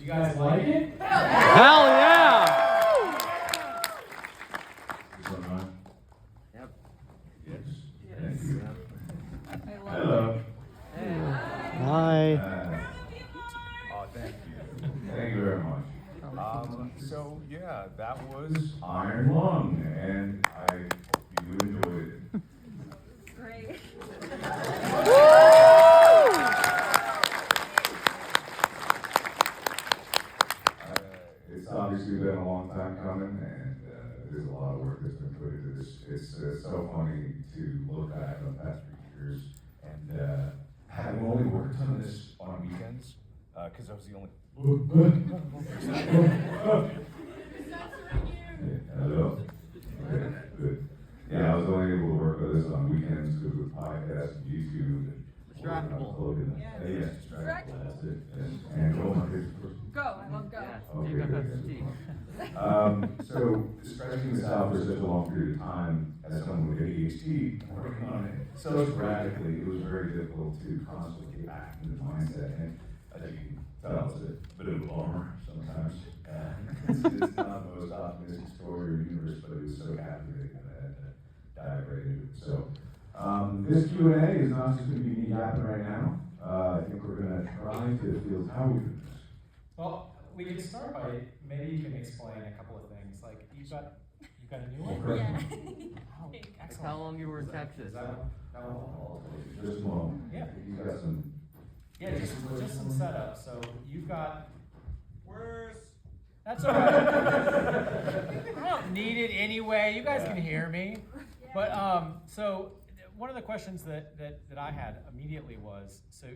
you guys like it? Hell yeah! Is this on? Yep. Yes. Thank you. I love Hello. Hi. Oh, thank you. Thank you very much. So yeah, that was Iron Lung, and I hope you enjoyed it. Great. It's obviously been a long time coming, and there's a lot of work that's been put into this. It's so funny to look back on the past few years, and having only worked on this on weekends, because I was the only. Hello. Okay, good. Yeah, I was only able to work on this on weekends because of podcasts and YouTube and Distractible. Yes, distractible. That's it. Yes. And go on. Go, I love go. Okay, good. So, stretching this out for such a long period of time as someone with ADHD working on it so sporadically, it was very difficult to constantly get back into the mindset. And as you can tell, it's a bit of a bummer sometimes. It's not the most optimistic story or universe, but it was so captivating that I had to dive right into it. So, this Q&A is not just going to be me yapping right now. I think we're going to try to feel how we do this. Well, we can start by, maybe you can explain a couple of things. Like, you've got a new one? Yeah. Excellent. How long you were in Texas? Just a moment. Yeah. You got some. Yeah, just some setup. So you've got. Worse. That's all right. I don't need it anyway. You guys can hear me. But so one of the questions that I had immediately was, so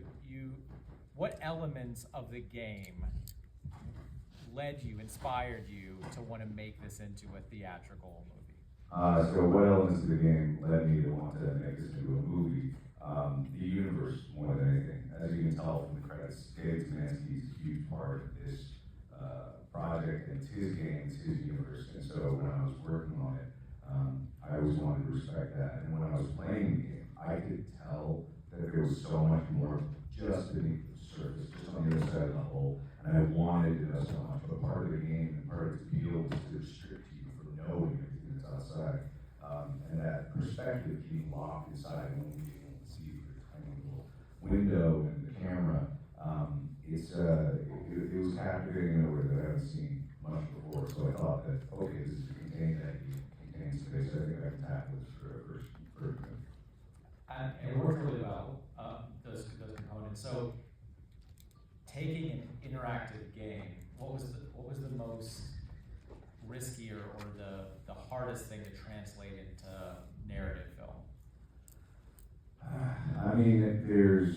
what elements of the game inspired you to want to make this into a theatrical movie? So what elements of the game led me to want to make this into a movie? The universe more than anything. As you can tell from the credits, David Szymanski is a huge part of this project, and it's his game, it's his universe. And so when I was working on it, I always wanted to respect that. And when I was playing the game, I could tell that there was so much more just beneath the surface, just on the other side of the hole. And I wanted to know so much, but part of the game and part of its appeal is to restrict you from knowing everything that's outside. And that perspective being locked inside and only being able to see through a tiny little window and the camera, it was captivating in a way that I haven't seen much before. So I thought that, okay, this is a contained idea, contained space. I think I can tackle this for a first movie. And it worked really well, those components. So taking an interactive game, what was the most riskier or the hardest thing to translate into narrative film? I mean, there's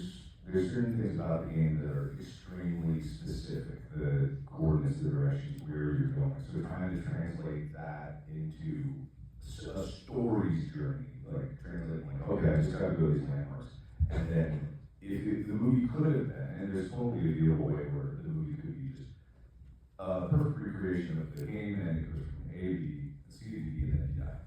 certain things about the game that are extremely specific, the coordinates, the directions, where you're going. So trying to translate that into a story's journey, like translating, like, okay, I just gotta go to these landmarks. And then if the movie could have been, and there's totally a viewable way where the movie could be just a perfect recreation of the game, and it goes from A to B, C to D, and then you die.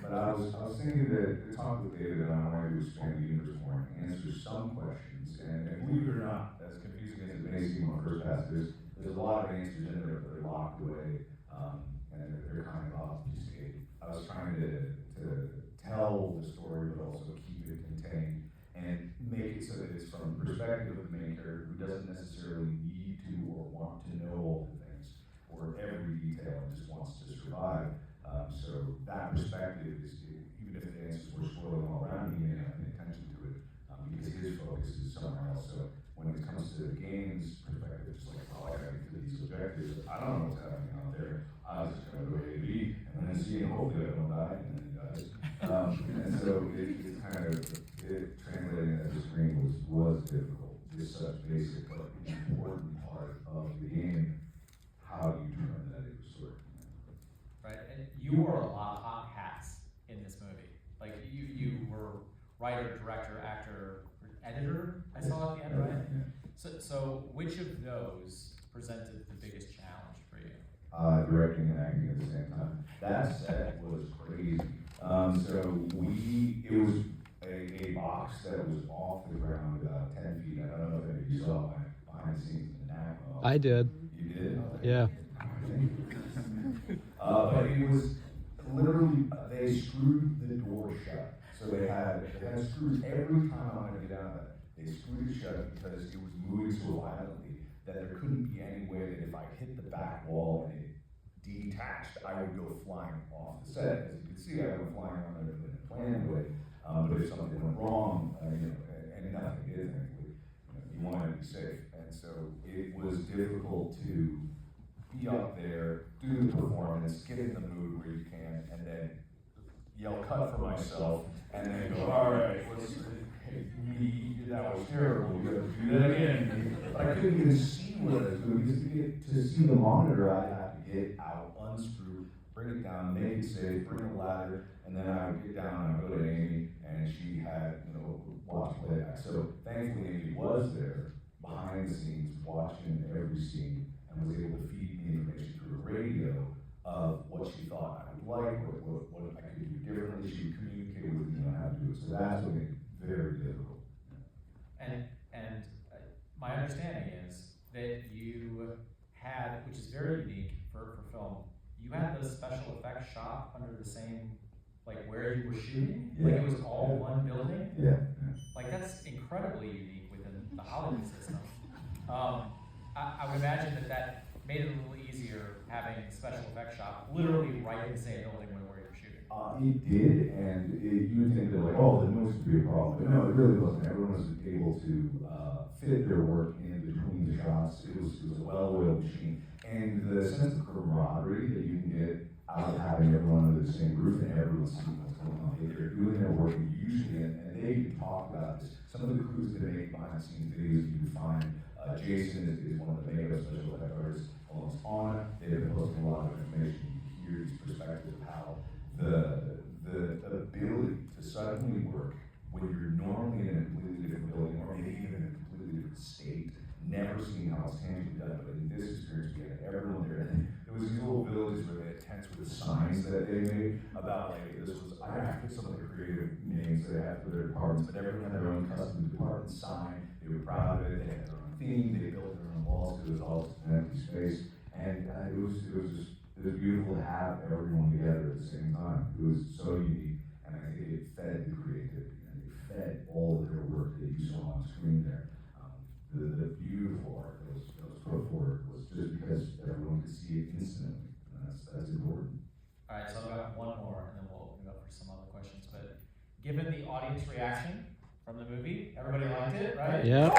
But I was thinking that to talk with David, and I wanted to expand the universe more and answer some questions. And believe it or not, as confusing as it may seem on first pass, there's a lot of answers in there, but they're locked away, and they're kind of obfuscated. I was trying to tell the story, but also keep it contained and make it so that it's from the perspective of the main character who doesn't necessarily need to or want to know all the things or every detail and just wants to survive. So that perspective is, even if the answers were swirling all around, he may not pay attention to it because his focus is somewhere else. So when it comes to the game's perspective, it's like, oh, I gotta get to these objectives. I don't know what's happening out there. I was just gonna go A to B and then see, and hopefully I don't die, and then he dies. And so it's kind of, translating that to screen was difficult. It's such basic but important part of the game. How do you turn that into a story? Right, and you wore a lot of hot hats in this movie. Like you were writer, director, actor, editor. I saw at the end, right? Yeah. So which of those presented the biggest challenge for you? Directing and acting at the same time. That set was crazy. So it was a box that was off the ground about 10 feet. I don't know if any of you saw my behind the scenes in the NACMA I did. You did? Yeah. But it was literally, they screwed the door shut. So they had screws every time I went down there. They screwed it shut because it was moving so violently that there couldn't be any way that if I hit the back wall and it detached, I would go flying off the set. As you can see, I went flying on it in a planned way. But if something went wrong, and nothing did, you wanted to be safe. And so it was difficult to be up there, do the performance, get in the mood where you can, and then yell cut for myself, and then go, all right, that was terrible, you have to do that again. But I couldn't even see what I was doing, because to see the monitor, I'd have to get out, unscrew, bring it down, make it safe, bring a ladder, and then I would get down and I'd go to Amy, and she had, watch playback. So thankfully Amy was there, behind the scenes, watching every scene, and was able to feed me information through the radio of what she thought I would like, what I could do differently. She would communicate with me on how to do it. So that's what made it very difficult. And my understanding is that you had, which is very unique for film, you had the special effects shop under the same, like where you were shooting? Yeah. Like it was all one building? Yeah. Like that's incredibly unique within the Hollywood system. I would imagine that made it a little easier having the special effects shop literally right in the same building where you were shooting. It did, and you would think that like, oh, the noise would be a problem, but no, it really wasn't. Everyone was able to fit their work in between the shots. It was a well-oiled machine, and the sense of camaraderie that you can get out of having everyone under the same roof and everyone seeing what's going on. They're doing their work usually, and they even talk about this. Some of the crews that make behind-the-scenes videos you can find. Jason is one of the makeup special effects artists on. They've been posting a lot of information. You can hear these perspectives of how the ability to suddenly work when you're normally in a completely different building or maybe even in a completely different state, never seeing how it's tangibly done. But in this experience, we had everyone there. And there was these little villages where they had tents with signs that they made about like this was. I forget some of the creative names they had for their departments, but everyone had their own custom department sign. They were proud of it. They had their own theme. They built their own walls because it was all just an empty space. And it was beautiful to have everyone together at the same time. It was so unique, and I think it fed the creativity, and it fed all of their work that you saw on screen there. The beautiful art that was put forward was just because everyone could see it instantly, and that's important. All right, so I've got one more, and then we'll open it up for some other questions. But given the audience reaction from the movie, everybody liked it, right? Yep.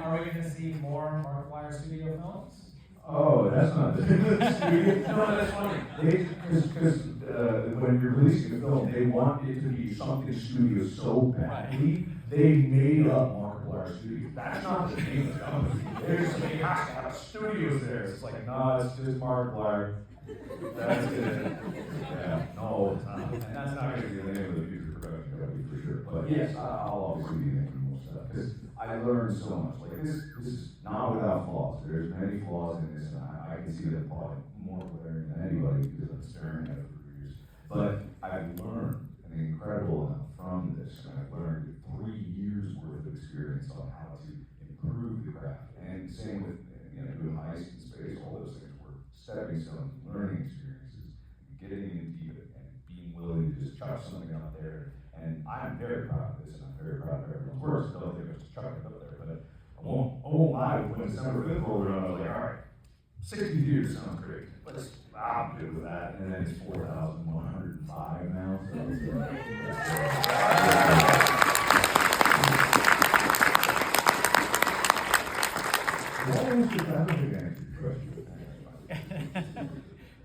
Are we going to see more Markiplier studio films? Oh, that's not the studio. No, that's funny. Because when you're releasing a film, they want it to be something studio so badly, they made up Markiplier Studios. That's not the name of the company. They have to have studios there. It's like, no, it's just Markiplier. That's it. Yeah, no, and that's not going to be the name of the future production company for sure. But yes, I'll obviously be making more stuff because I learned so much. Like this is not without flaws. There's many flaws in this, and I can see them probably more glaring than anybody because I'm staring at it for years. But I've learned an incredible amount from this, and I've learned 3 years worth of experience on how to improve the craft. And same with doing heist in space, all those things were stepping stones, learning experiences, getting into it, and being willing to just chuck something up there. And I'm very proud of this, and I'm very proud of everyone's work. So don't think I just chuck it up there, but I won't lie. When December 5th rolled around, I was like, all right, 60 theaters sounds great. I'm good with that. And then it's 4,105 now. So what was your question?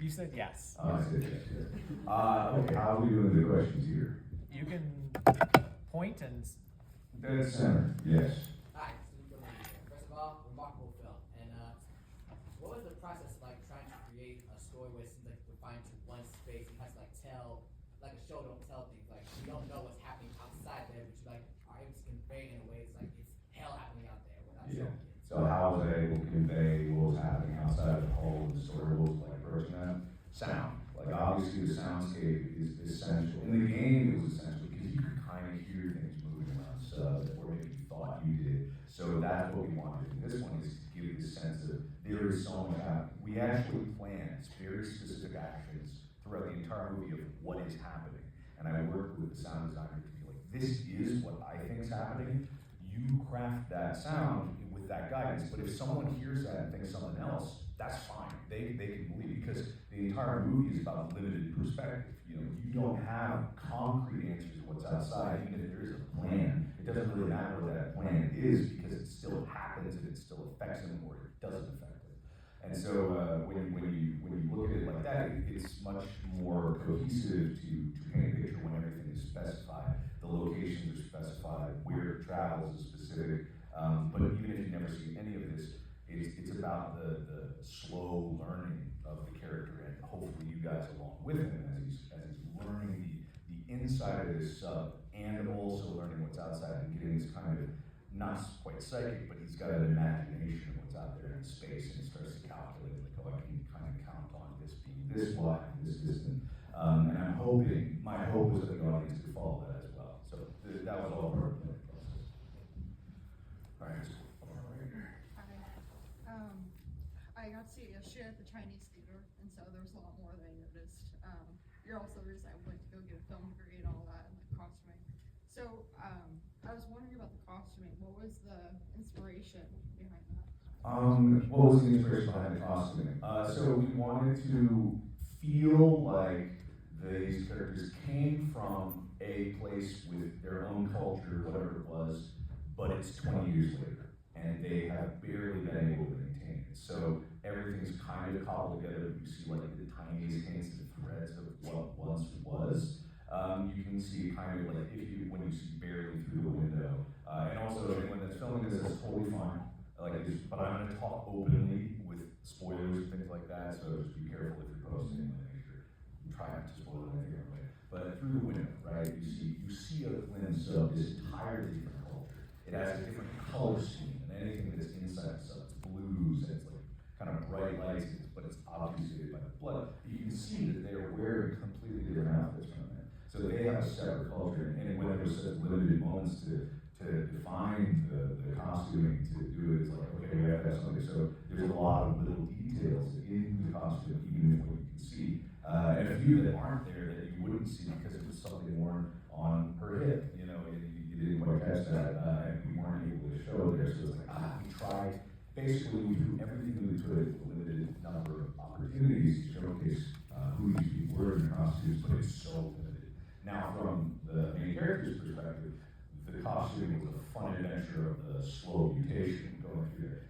You said yes. I said yes. Okay, how are we doing the questions here? You can point and. Dead center, yes. Hi, first of all, remarkable film. And what was the process like trying to create a story where it seems like confined to one space? You have to tell, like a show don't tell things. Like you don't know what's happening outside there, but you are able to convey in a way it's like it's hell happening out there without showing it. So how was I able to convey what was happening outside of the hole and the story was like approaching that? Sound. Like obviously the soundscape is essential. In the game it was essential because you could might hear things moving around sub, or maybe you thought you did. So that's what we wanted in this one, is to give you the sense of there is so much happening. We actually planned very specific actions throughout the entire movie of what is happening. And I worked with the sound designer to be like, this is what I think is happening. You craft that sound with that guidance, but if someone hears that and thinks something else, that's fine. They can believe, because the entire movie is about limited perspective. You know, you don't have concrete answers to what's outside, even if there is a plan. It doesn't really matter what that plan is, because it still happens and it still affects them, or it doesn't affect them. And so when you look at it like that, it's much more cohesive to paint a picture when everything is specified. The locations are specified, where it travels is specific. But even if you've never seen any of this, it's about the slow learning of the character, and hopefully you guys along with him as he's learning the inside of this sub, and also learning what's outside, and getting this kind of, not quite psychic, but he's got an imagination of what's out there in space, and he starts to calculate, like, oh, I can kind of count on this being this wide and this distant. And I'm hoping, my hope was that the audience could follow that as well. So that was all part of the process. All right. I got to see a shit at the Chinese theater, and so there was a lot more than I noticed. You're also the reason I went to go get a film degree and all that, and like costuming. So I was wondering about the costuming. What was the inspiration behind that? What was the inspiration behind the costuming? So we wanted to feel like these characters came from a place with their own culture, whatever it was, but it's 20 years later, and they have barely been able to maintain it. So everything's kind of cobbled together. You see like the tiniest hints and threads of what once was. You can see kind of like when you see barely through the window. And also anyone that's filming this is totally fine. But I'm going to talk openly with spoilers and things like that, so just be careful if you're posting. Make sure you try not to spoil anything. But through the window, right? You see a glimpse of this entirely different culture. It has a different color scheme, and anything that's inside the sub, it's blues, and it's like kind of bright lights, but it's obfuscated by the blood. You can see that they're wearing completely different outfits from that. So they have a separate culture, and when there's such limited moments to define the costuming, to do it, it's like, okay, we have to have something. So there's a lot of little details in the costume, even what you can see, and a few that aren't there that you wouldn't see because it was something worn on her hip. You know, you didn't quite catch that, and we weren't able to show there. So it's like, we tried. Basically, we do everything we could with a limited number of opportunities to showcase who these people were in their costumes, but it's so limited. Now, from the main character's perspective, the costume was a fun adventure of the slow mutation going through there.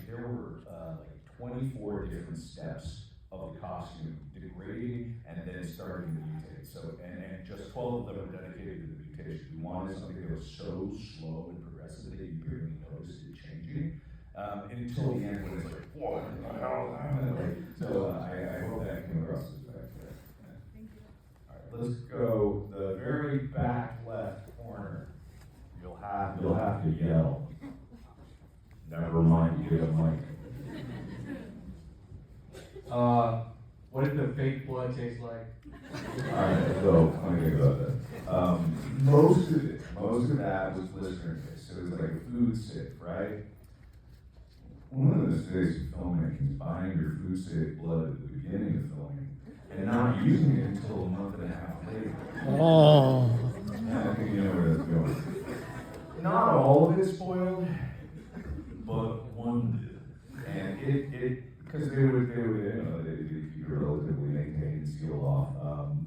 There were like 24 different steps of the costume, degrading and then starting to mutate. So, and just 12 of them were dedicated to the mutation. We wanted something that was so slow and progressive that you barely noticed it changing. Until the end when it's like, what the hell happened? So I hope that came across as effect there. Yeah. Thank you. All right, let's go the very back left corner. You'll have to yell. Never mind, you get a mic. What did the fake blood taste like? Alright, so I'm gonna go about that. Most of that was listener based, so it was like a food safe, right? One of the mistakes of filmmaking is buying your food safe blood at the beginning of filming and not using it until a month and a half later. Oh. I think you know where that's going. Not all of it spoiled, but one did. And because they would, keep it relatively maintained and sealed off.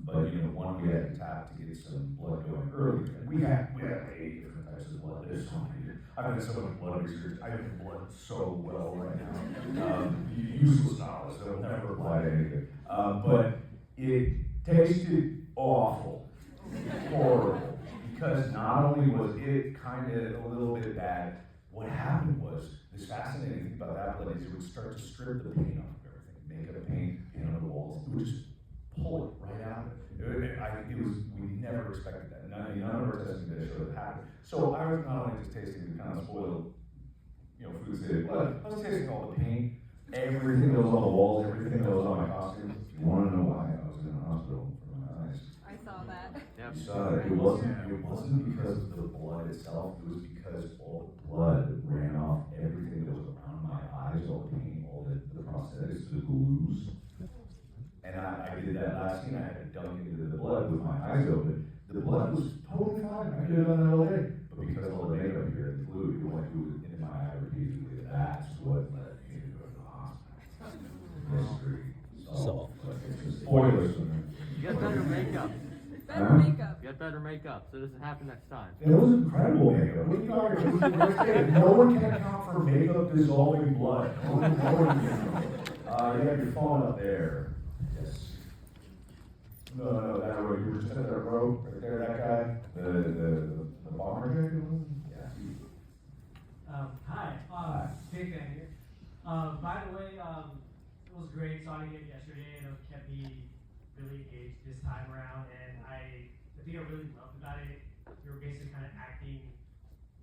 But one we had to tap to get some blood going earlier. And we had 8 different types of blood. There's so many. I've done so much blood research. I know blood so well right now. Useless knowledge that will never apply to anything. But it tasted awful, horrible. Because not only was it kind of a little bit bad, what happened was, this fascinating thing about that blood is it would start to strip the paint off of everything, make it a paint on the walls. It would just pull it right out of it. We never expected that. None of our testing data showed it happened. So I was not only just tasting the kind of spoiled, food safe blood, I was tasting all the paint, everything that was on the walls, everything that was on my costume. You want to know why I was in the hospital for my eyes? I saw that. Yep. You saw it. It wasn't because of the blood itself. It was because all the blood ran off everything that was around my eyes, all the paint, all the prosthetics, the glues. And I did that last scene. I had to dunk into the blood with my eyes open. The blood was totally fine. I could have done that all day. But because all the makeup here, the fluid, it went into my eye repeatedly. That's what led me to go to the hospital. Mystery solved. Spoilers. You got better makeup. Better makeup. You got better makeup, so it doesn't happen next time. It was incredible makeup. What are you talking about? No one can account for makeup dissolving blood. No one can. You have your phone up there. Yes. No, that row. You were just at that row right there. That guy, the bomber jacket. Yeah. Hi, big fan here. By the way, it was great. Saw it again yesterday, and it kept me really engaged this time around. And the thing I really loved about it, you were basically kind of acting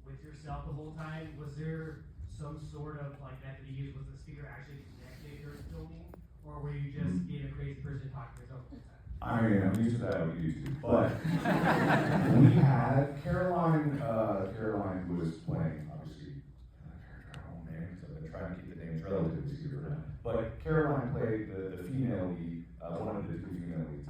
with yourself the whole time. Was there some sort of like method you used? Was the speaker actually connected during filming, or were you just being a crazy person talking to yourself the whole time? I mean, I'm used to that with YouTube, but we had Caroline. Caroline was playing, obviously, her own name, so I've been trying to keep the names relatively secret for now. But Caroline played the female lead, one of the two female leads,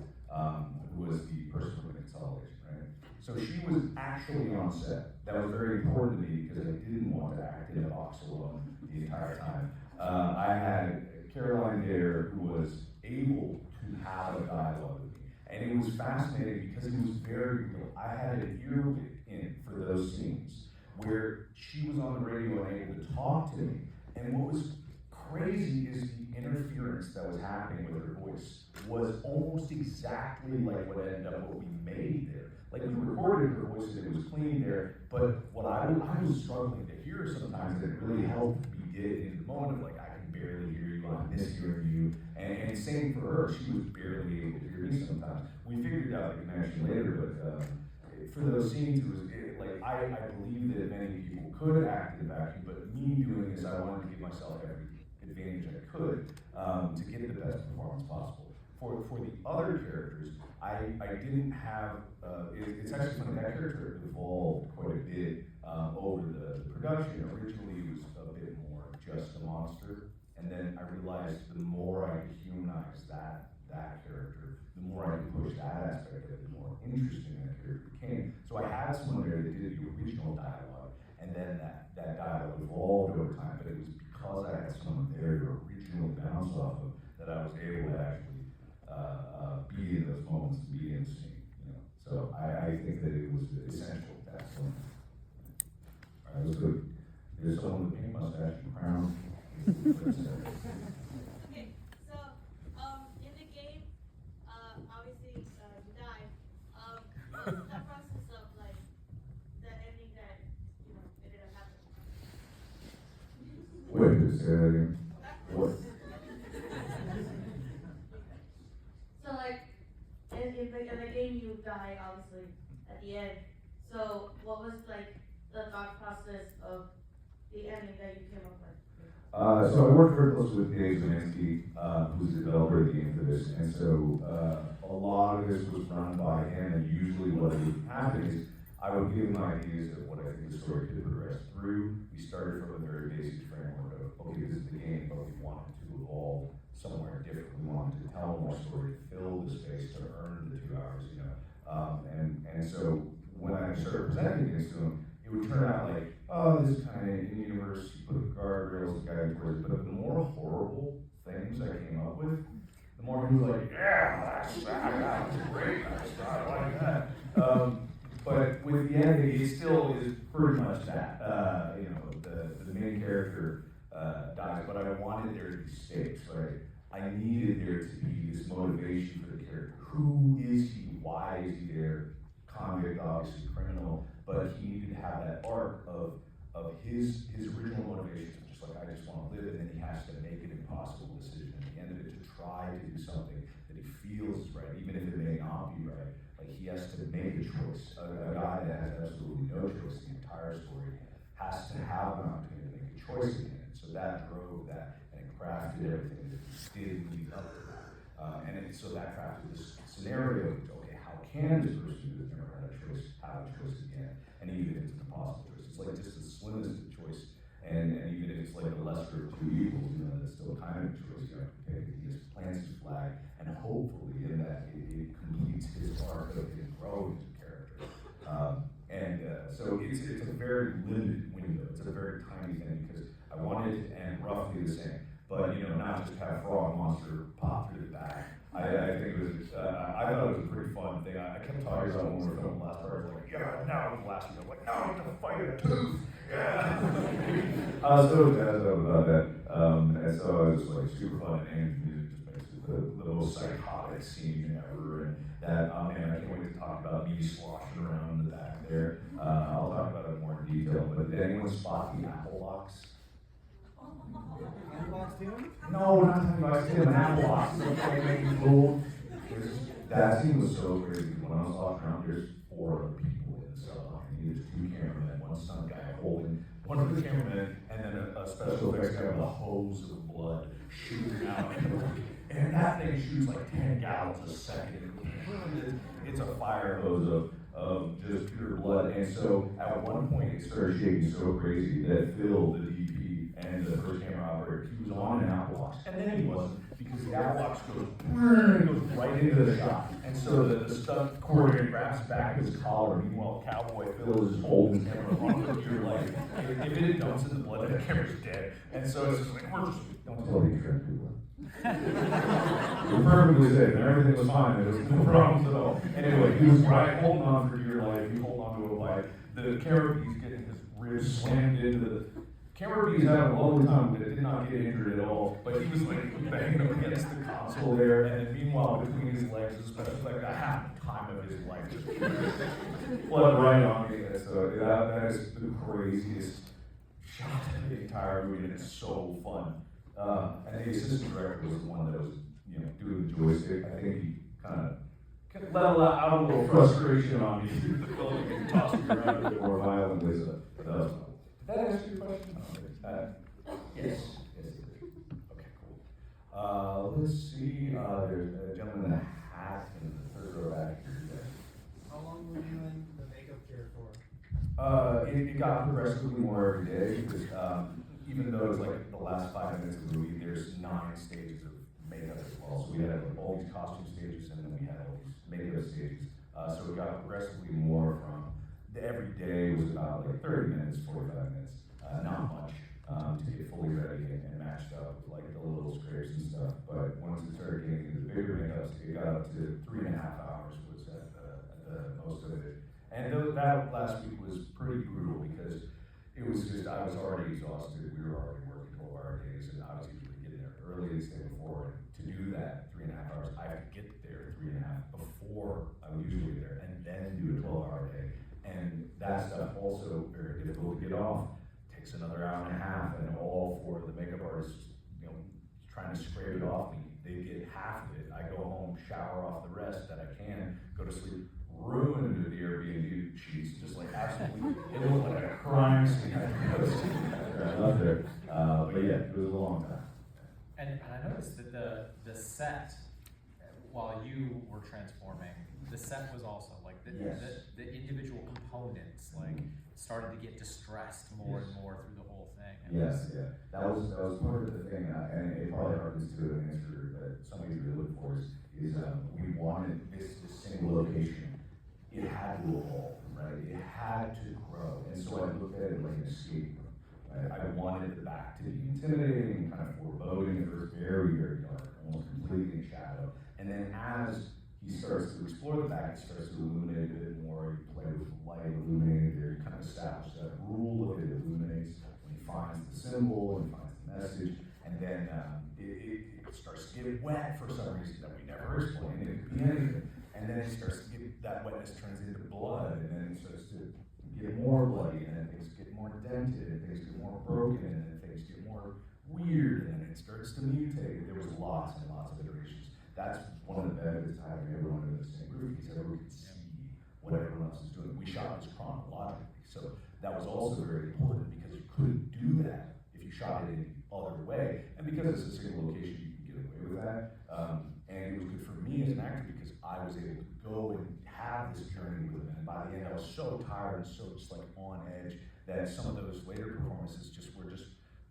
who was the person with consolidation, right? So she was actually on set. That was very important to me because I didn't want to act in a box alone the entire time. I had Caroline there who was able to have a dialogue with me. And it was fascinating because it was very real. I had an earwig in for those scenes where she was on the radio and able to talk to me. And what was crazy is the interference that was happening with her voice was almost exactly like what ended up what we made there. Like we recorded her voice and it was clean there, but what I was struggling to hear sometimes, and it really helped me get in the moment of like, I can barely hear you, I'm mishearing you. And same for her, she was barely able to hear me sometimes. We figured out the connection later, but for those scenes, I believe that many people could act in a vacuum, but me doing this, I wanted to give myself every advantage I could to get the best performance possible. For the other characters, I didn't have, it's actually funny, that character evolved quite a bit over the production. Originally, it was a bit more just a monster. And then I realized the more I could humanize that character, the more I could push that aspect of it, the more interesting that character became. So I had someone there that did the original dialogue, and then that dialogue evolved over time, but it was because I had someone there to originally bounce off of that I was able to actually be in those moments and be in the scene. You know? So I think that it was essential at that point. All right, let's go. There's someone with a pink mustache and crown. Okay, so in the game, obviously you die. What's the process of like the ending that it didn't happen? Wait, say that again. What? So like in the game you die obviously at the end. So what was like the thought process of the ending that you came up with? So I worked very closely with Dave Zemansky, who's the developer of the game for this, and so a lot of this was run by him, and usually what would happen is I would give him ideas of what I think the story could progress through. We started from a very basic framework of, okay, this is the game, but we wanted to evolve somewhere different. We wanted to tell more story, to fill the space, to earn the 2 hours, and so when I started presenting things to him, it would turn out like, oh, this is kind of in-universe, you put guardrails, guiding towards it, but the more horrible things I came up with, the more he was like, yeah, that was great, I like that. But with the ending, it still is pretty much that. The main character dies, but I wanted there to be stakes, right? I needed there to be this motivation for the character. Who is he? Why is he there? Convict, obviously criminal, but he needed to have that arc of his original motivations, just like I just want to live, and then he has to make an impossible decision at the end of it to try to do something that he feels is right, even if it may not be right. Like he has to make a choice. A guy that has absolutely no choice in the entire story has to have an opportunity to make a choice again. So that drove that and crafted everything that he did lead up to that. So that crafted this scenario of, okay, how can this person who has never had a choice have a choice again? And even if it's an impossible choice, it's like just the slimmest of choice. And even if it's like the lesser of two evils, you know, that's still kind of a choice you have to pick. He just plants his flag, and hopefully in that it completes his arc of him growing as a character. So it's a very limited window. It's a very tiny thing because I wanted it to end roughly the same, but you know, not just have frog monster pop through the back. I think it was. I thought it was a pretty fun thing. I kept talking about when we were filming the last part. I was like, yeah, now it's the last week. I'm like, now I'm gonna fight a tooth. Yeah. I was so jazzed up about that. And so it was like super fun, and music just makes it the most psychotic scene ever. And that, man, I can't wait to talk about me sloshing around in the back there. I'll talk about it more in detail. But did anyone spot the apple box? No, not Tiny Box Tim, an apple box. Cool. That scene was so crazy. When I was walking around, there's 4 other people in the cell, and there's 2 cameramen, 1 stunt guy holding one of the cameramen, and then a special effects guy with a hose of blood shooting out. And that thing shoots like 10 gallons a second. It's a fire hose of just pure blood. And so at one point it started shaking so crazy that Phil, the DP, and the first camera operator, he was on an apple box, and then he wasn't, because the apple box goes right into the shot. And so the stunt coordinator grabs the back of his collar. Meanwhile, Cowboy Phil is holding the camera on for dear life. If it dumps in the blood, the camera's dead. And so it's just like, we're just, don't tell the insurance people. We're perfectly safe, and everything was fine. There was no problems at all. Anyway, he was right, holding on for dear life. He held on to a life. The camera bee's getting his ribs slammed into the. Camera bee's having a lovely time with it, did not get injured at all, but he was like banging up against the console there, and then meanwhile between his legs, especially like a half the time of his life, just blood right on me. So that is the craziest shot of the entire movie, and it's so fun. And the assistant director was the one that was, you know, doing the joystick. I think he kind of let out a little frustration on me through the building and tossed me around a bit more violently. So that was fun. Did that answer your question? Yes. Okay, cool. Let's see. There's a gentleman in a hat in the third row back here. How long were you in the makeup chair for? It got progressively more every day because even though it's like the last 5 minutes of the movie, there's 9 stages of makeup as well. So we had like, all these costume stages, and then we had all these makeup stages. So it got progressively more from. Every day was about like 30 minutes, 45 minutes, not much, to get fully ready and matched up with like the little scrapes and stuff. But once it started getting into the bigger makeups, it got up to 3.5 hours was at the most of it. And that last week was pretty brutal because it was just, I was already exhausted. We were already working 12-hour days, and I was usually getting there early the day before. And to do that 3.5 hours, I have to get there 3.5 before I was usually there, and then do a 12-hour day. And that stuff also very difficult to get off. Takes another hour and a half, and all 4 of the makeup artists, you know, trying to scrape it off me. They get half of it. I go home, shower off the rest that I can, go to sleep, ruin the Airbnb sheets, just like absolutely. It looked like a crime scene. I loved it. But yeah, it was a long time. And I noticed that the set, while you were transforming, the set was also like the individual components like started to get distressed more and more through the whole thing. That was part of the thing, and it probably harkens to an answer that somebody really looking for is we wanted this single location. It had to evolve, right? It had to grow, and so I looked at it like an escape room. Right? I wanted the back to be intimidating, kind of foreboding. It was very, very dark, almost completely in shadow, and then as he starts to explore the back, he starts to illuminate a bit more, he plays with light illuminated there, he kind of establishes that rule of it illuminates when he finds the symbol and finds the message, and then it starts to get wet for some reason that we never explained. It could be anything. And then it starts to get, that wetness turns into blood, and then it starts to get more bloody, and then things get more dented, and things get more broken, and then things get more weird, and then it starts to mutate. There was lots and lots of iterations. That's one of the benefits of having everyone in the same group, because everyone can see what everyone else is doing. We shot this chronologically, so that was also very important because you couldn't do that if you shot it any other way. And because it's a single location, you can get away with that. And it was good for me as an actor because I was able to go and have the end, I was so tired and so just like on edge that some of those later performances were just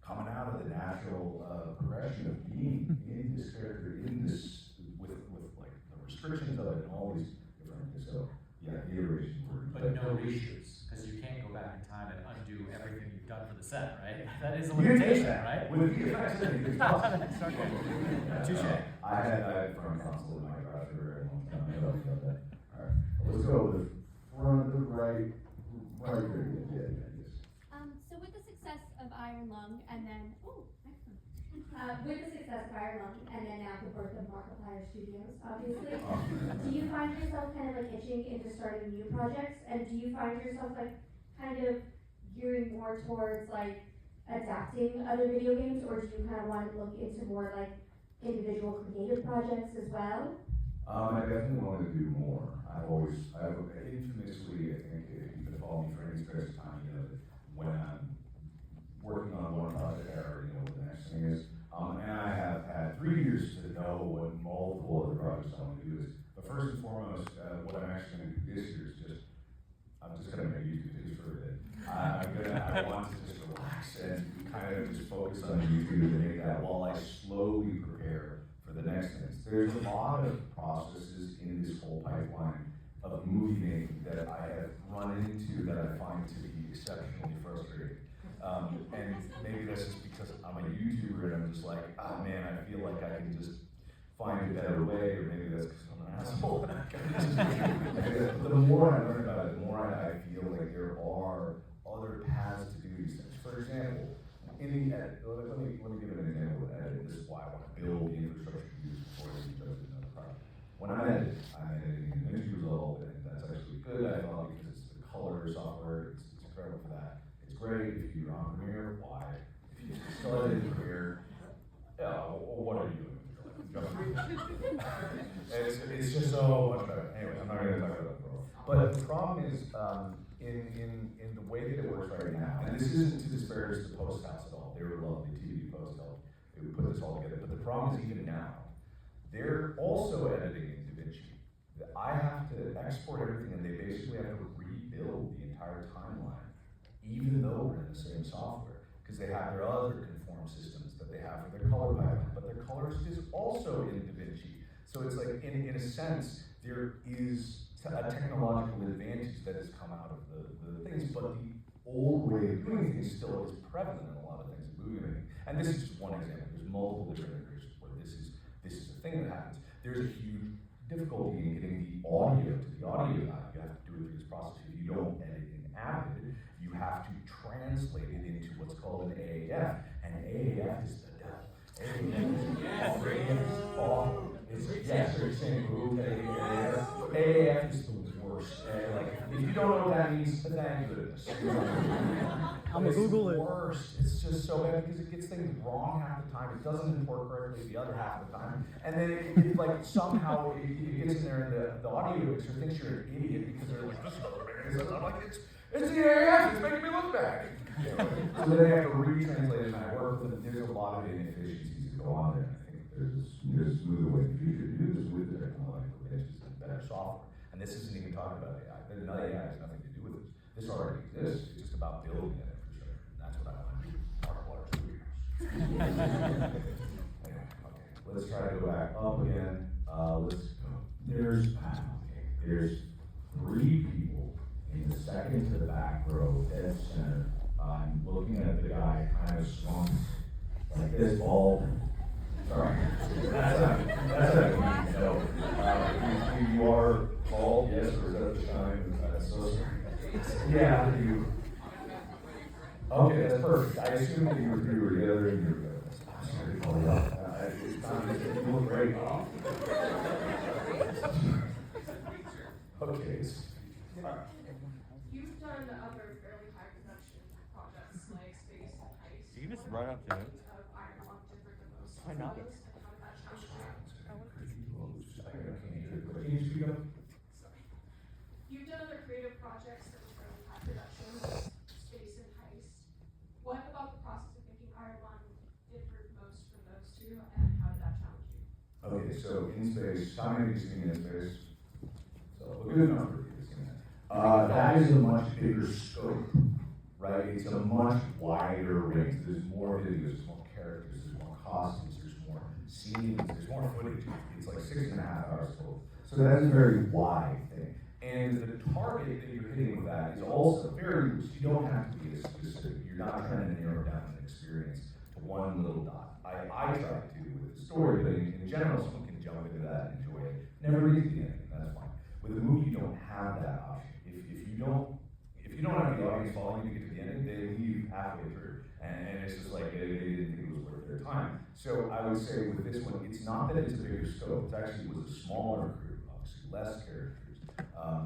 coming out of the natural progression of being in this character, in this, with like the restrictions of it and all these different things. So yeah, the iteration were. But no reshoots, because you can't go back in time and undo everything you've done for the set, right? That is a limitation, right? With the effects, it's possible. That's okay. Touche. I had front console in my garage for a very long time. I love that. All right, let's go with the front, the right there. Yeah. So with the success of Iron Lung, and then, with the success of Iron Lung, and then now the birth of Markiplier Studios, obviously, do you find yourself kind of like itching into starting new projects? And do you find yourself like kind of gearing more towards like adapting other video games, or do you kind of want to look into more like individual creative projects as well? I definitely want to do more. I've infamously, I think, if you've been following me for any stretch of time, you know that when I'm working on one project, I already know what the next thing is. And I have had 3 years to know what multiple other projects I want to do is. But first and foremost, what I'm actually going to do this year is I'm just going to make YouTube videos for a bit. I want to just relax and kind of just focus on YouTube and make that while I slowly prepare for the next things. There's a lot of processes in this whole pipeline of movie making that I have run into that I find to be exceptionally frustrating. And maybe that's just because I'm a YouTuber and I'm just like, oh man, I feel like I can just find a better way, or maybe that's because I'm an asshole. The more I learn about it, the more I feel like there are other paths to do these things. For example, in the edit, let me give an example of editing. This is why I want to build the infrastructure to use before I even judge another project. When I'm editing an image result, and that's actually good, I thought, because it's the color software, it's incredible for that. It's great if you're on Premiere, why? If you started in Premiere, what are you doing? It's just so much better. Anyway, I'm not going to talk about that for a while. But the problem is, in the way that it works right now, and this isn't to disparage the post house at all. They were lovely TV post help. They would put this all together. But the problem is, even now, they're also editing in DaVinci. I have to export everything, and they basically have to rebuild the entire timeline, even though we're in the same software, because they have their other conform systems that they have for their color pipeline, but their colors is also in DaVinci. So it's like, in a sense, there is a technological advantage that has come out of the things, but the old way of doing things still is prevalent in a lot of things in movie making. And this is just one example. There's multiple different integrations where this is a thing that happens. There's a huge difficulty in getting the audio to the audio guy. You have to do it through this process. If you don't edit in Avid, you have to translate it into what's called an AAF, and AAF is the devil. AAF is awful. Yes, they're saying AAF is the worst. If you don't know what that means, thank goodness. I'm gonna Google it. It's worst. It's just so bad because it gets things wrong half the time. It doesn't import correctly the other half of the time, and then it like somehow it gets in there, and the audio mixer thinks you're an idiot because they're like, this is what I'm like, it's the AAF. It's making me look bad. So then they have to retranslate it, and I work with them. There's a lot of inefficiencies that go on there. There's a smoother way in the future to do this with the technological advances and better software. And this isn't even talking about AI. AI has nothing to do with this. This already exists. It's just about building that infrastructure. And that's what I want to do. Markiplier Studios. Anyway, okay. Let's try to go back up again. Let's go. There's 3 people in the second to the back row, dead center. I'm looking at the guy kind of slumped like this, bald. Sorry, that's a no. You are bald, yes, or is that the shine? That's so sorry. Yeah, you. Okay, that's perfect. I assumed that you were together and you were. I'm sorry to call you out. You look great. Okay. You've done other fairly high production projects like Space and Heist. You can just run up to it. Why not? You've done other creative projects that were fairly high production, Space and Heist. What about the process of making Iron Lung differed most from those two, and how did that challenge you? Okay, so in Space, how many of you seen In Space? So a good number of you have seen that. That is a much bigger scope, right? It's a much wider range. There's more videos, there's more characters, there's more costumes, there's more scenes, there's more footage. It's like 6.5 hours total. So that's a very wide thing. And the target that you're hitting with that is also very loose. You don't have to be as specific. You're not trying to narrow down an experience to one little dot. I try to with the story, but in general, someone can jump into that and enjoy it. Never read the ending, that's fine. With a movie, you don't have that option. If you don't have the audience following you to get to the ending, they leave halfway through. And it's just like they didn't think it was worth their time. So I would say with this one, it's not that it's a bigger scope. It actually was a smaller crew, obviously less characters.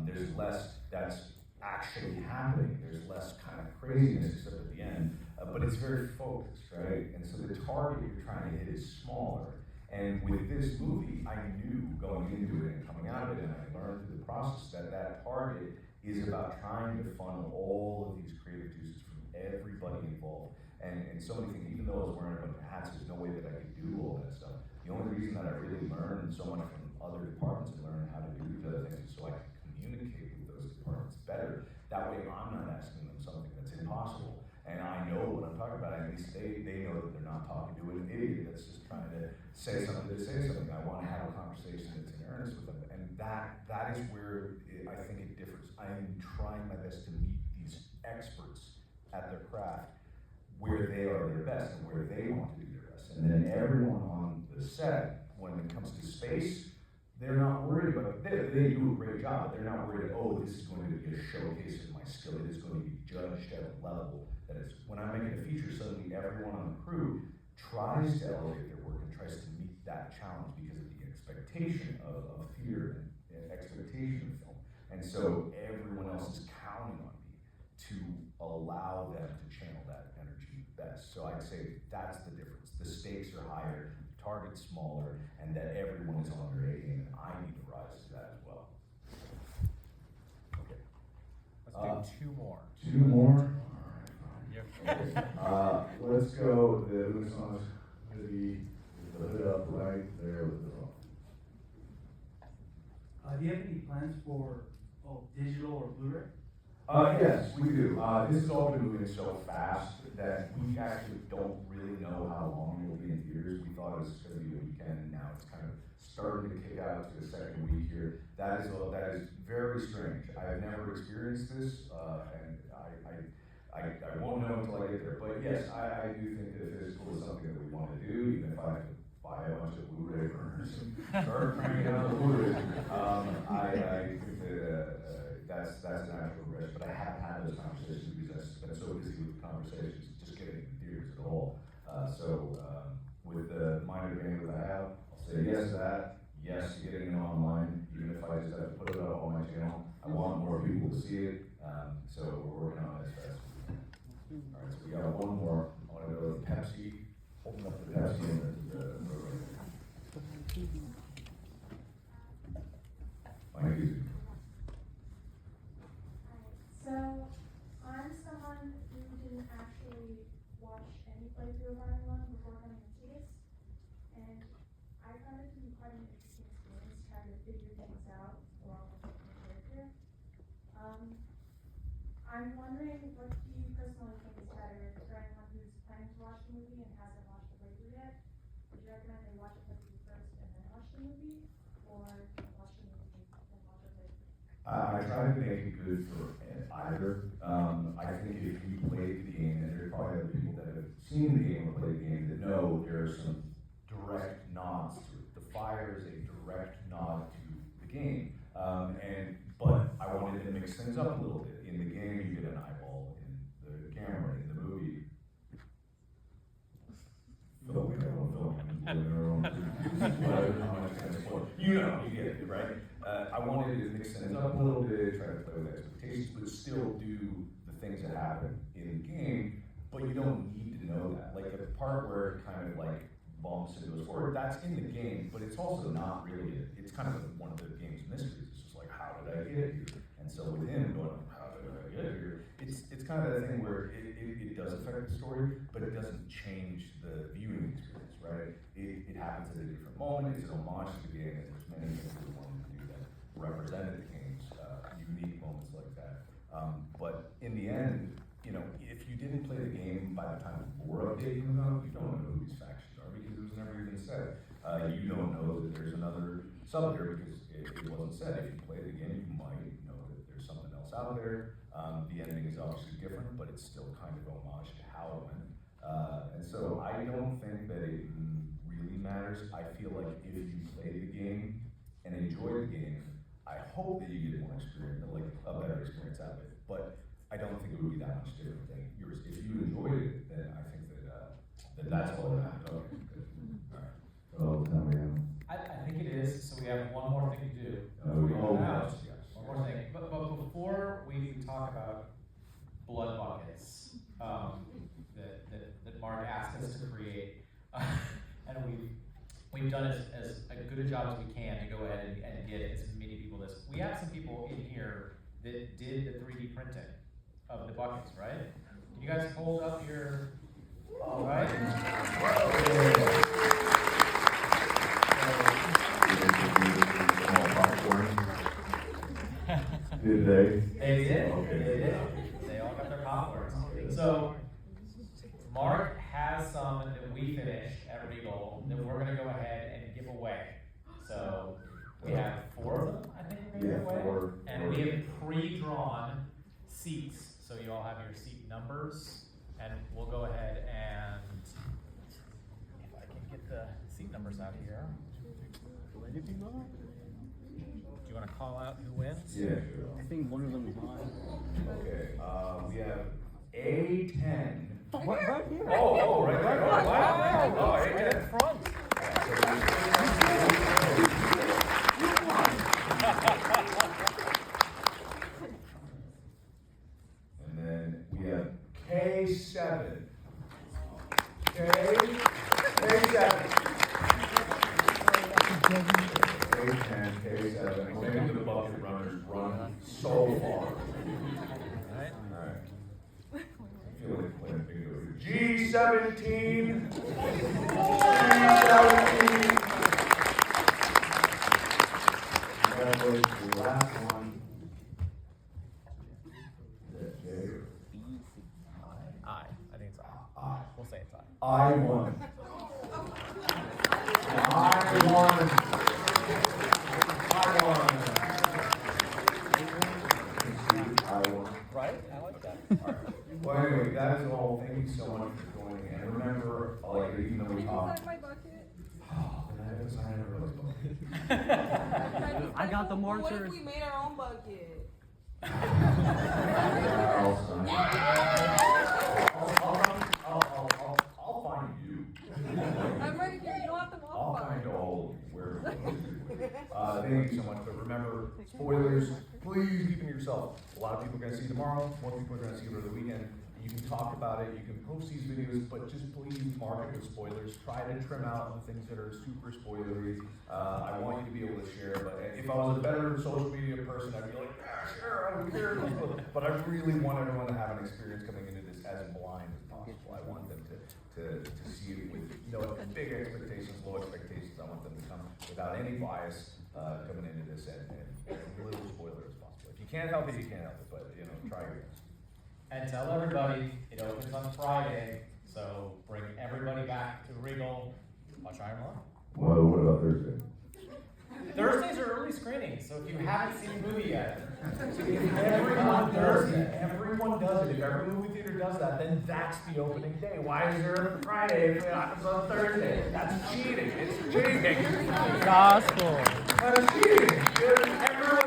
There's less that's actually happening. There's less kind of craziness except at the end, but it's very focused, right? And so the target you're trying to hit is smaller. And with this movie, I knew going into it and coming out of it, and I learned through the process that that target is about trying to funnel all of these creative juices from everybody involved. And so many things, even though I was wearing a bunch of hats, there's no way that I could do all that stuff. The only reason that I really learned so much from other departments and learned how to do these other things is so I can communicate with those departments better. That way I'm not asking them something that's impossible. And I know what I'm talking about. At least they know that they're not talking to an idiot that's just trying to say something to say something. I want to have a conversation that's in earnest with them. And that is where I think it differs. I am trying my best to meet these experts at their craft where they are their best and where they want to do their best. And then everyone on the set, when it comes to space, they're not worried about it. They do a great job, but they're not worried, oh, this is going to be a showcase of my skill. It is going to be judged at a level that is, when I'm making a feature, suddenly everyone on the crew tries to elevate their work and tries to meet that challenge because of the expectation of theater and expectation of film. And so everyone else is counting on me to allow them to channel that energy best. So I'd say that's the difference. The stakes are higher, the target's smaller, and that everyone is on their A game, and I need to rise to that as well. Okay. Let's do 2 more. 2 more? Yep. Let's go the Renaissance hoodie, the hood up right there with the phone. Do you have any plans for digital or Blu-ray? Yes, we do. This has all been moving so fast that we actually don't really know how long it will be in theaters. We thought it was going to be a weekend, and now it's kind of starting to kick out to the second week here. That is very strange. I have never experienced this, and I won't know until I get there. But yes, I do think that physical is something that we want to do, even if I have to buy a bunch of Blu-ray burners and start cranking out the Blu-rays. I think that that's a natural progression, but I haven't had those conversations because I've been so busy with conversations, just getting in theaters at all. With the minor game that I have, I'll say yes to that, yes to getting it online, even if I just have to put it up on my channel. I want more people to see it, so we're working on it as fast as we can. All right, so we got one more. I want to go to Pepsi, holding up the Pepsi and the program. Thank you. So, I'm someone who didn't actually watch any playthrough of Iron Lung before coming into this, and I found it to be quite an interesting experience trying to figure things out along with the character. I'm wondering, what do you personally think is better for anyone who's planning to watch the movie and hasn't watched the playthrough yet? Would you recommend they watch the playthrough first and then watch the movie, or watch the movie and then watch the playthrough? I try to make it good for either. I think if you played the game, and there are probably other people that have seen the game or played the game that know there are some direct nods to it. The fire is a direct nod to the game. But I wanted to mix things up a little bit. In the game, you get an eyeball. In the camera, in the movie, you know, you get it, right? I wanted to mix things up a little bit, try to play with expectations, but still do the things that happen in the game, but you don't need to know that. Like the part where it kind of like bumps and goes forward, that's in the game, but it's also not really it. It's kind of one of the game's mysteries. It's just like, how did I get here? And so with him going, how did I get here? It's kind of the thing where it does affect the story, but it doesn't change the viewing experience, right? It happens at a different moment. It's an homage to the game, and there's many things we wanted to do that represented the game's unique moments like that. But in the end, you know, if you didn't play the game by the time the lore update comes out, you don't know who these factions are because it was never even said. You don't know that there's another sub here because it wasn't said. If you play the game, you might know that there's something else out there. The ending is obviously different, but it's still kind of homage to how it went. And so I don't think that it really matters. I feel like if you play the game and enjoy the game, I hope that you get more experience, like a better experience out of it. But I don't think it would be that much different than yours. If you enjoyed it, then I think that that's all that matters. Okay, good. All right. Oh, tell me how. I think it is, so we have one more thing to do. Yes. One more thing, but before we talk about blood buckets, that Mark asked us to create, and we've done as a good a job as we can to go ahead and get as many people this. We have some people in here that did the 3D printing of the buckets, right? Can you guys hold up your, all right? Did they? They did. Okay. They did. They all got their popcorn. So Mark has some that we finished at Regal that we're gonna go ahead and give away. So we have 4 of them, I think we're gonna give away. Four. And we have pre-drawn seats, so you all have your seat numbers, and we'll go ahead and if I can get the seat numbers out here. Do you want to call out who wins? Yeah, sure. I think one of them is mine. Okay, we have A10. Right here. Oh, right there. Oh, Wow. Oh, Right A10. in front. And then we have K7. K7. K10, K7. We're making the bucket runners run so far. Right. Alright. I feel like playing a bingo here. G17. G17. Congratulations, the last one. Is that J or I think it's I. I? We'll say it's I. I won. I won. Right? I like that. Well, anyway, that is all. Thank you so much for joining. And remember, like, even though we talked. my bucket? Oh, but I haven't signed everybody's bucket. I got the What if markers. we made our own bucket? Yeah, I'll sign. I'll find you. I'm right here. You don't have to walk I'll by. find all of you where it was. Thank you so much. But remember, spoilers, please keep them to yourself. A lot of people are going to see tomorrow. More people are going to see it over the weekend. You can talk about it. You can post these videos, but just please mark it with spoilers. Try to trim out the things that are super spoilery. I want you to be able to share. But if I was a better social media person, I'd be like, yeah, sure, I don't care. But I really want everyone to have an experience coming into this as blind as possible. I want them to see it with big expectations, low expectations. I want them to come without any bias coming into this and as little spoiler as possible. If you can't help it, you can't help it. But try your best. And tell everybody, it opens on Friday, so bring everybody back to Regal. Watch Iron Lung. Well, what about Thursday? Thursdays are early screenings, so if you haven't seen the movie yet, everyone does it. Everyone does it. If every movie theater does that, then that's the opening day. Why is there a Friday if it happens on Thursday? That's cheating. It's cheating. Gospel. That's cheating. Everyone